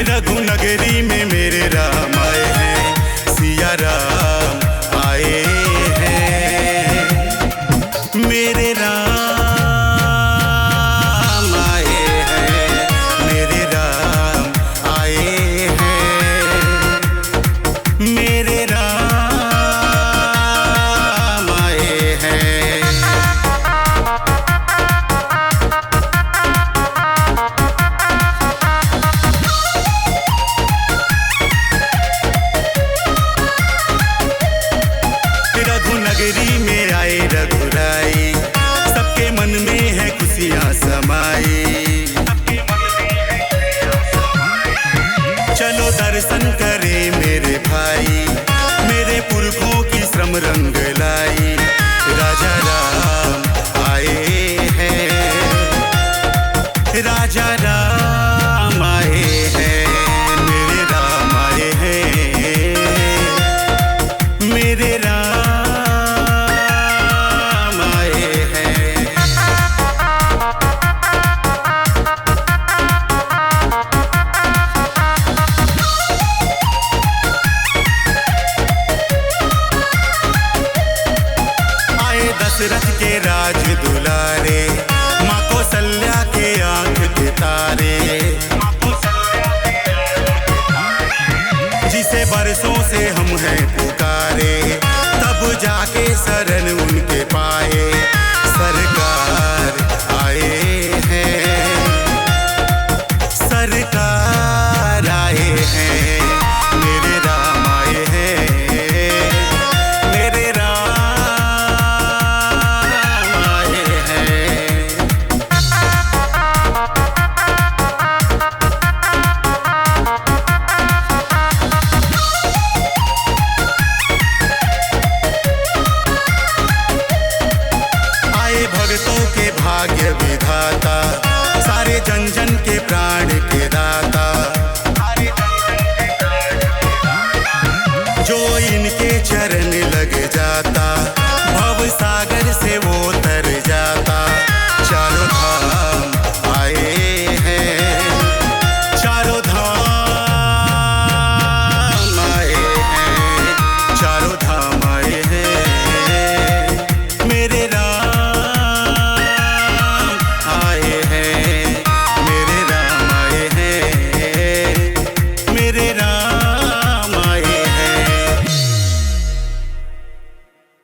रघुनगरी में मेरे राम आए हैं, सिया राम आए हैं। मेरे राम आए हैं, मेरे राम आए हैं, मेरे राम आए हैं। रघुनगरी में आए रघुराई, सबके मन में है खुशियाँ समाई। चलो दर्शन करें मेरे भाई, मेरे पुरखों की श्रम रंग लाई। राजा राम आए हैं, राजा राम आए हैं, मेरे राम आए हैं, मेरे राम आए हैं। आए दशरथ के राज दुलारे, माँ कौशल्या के आंख के तारे। जिसे बरसों से हम हैं पुकारे, तब जाके शरण उनके पाए। सरकार आए हैं, सरकार आए हैं, मेरे राम आए हैं, मेरे राम आए हैं। आए भक्तों के भाग्य विधाता, सारे जन जन के प्राण के दाता। जो इनके चरण लग जाता, भव सागर से वो तर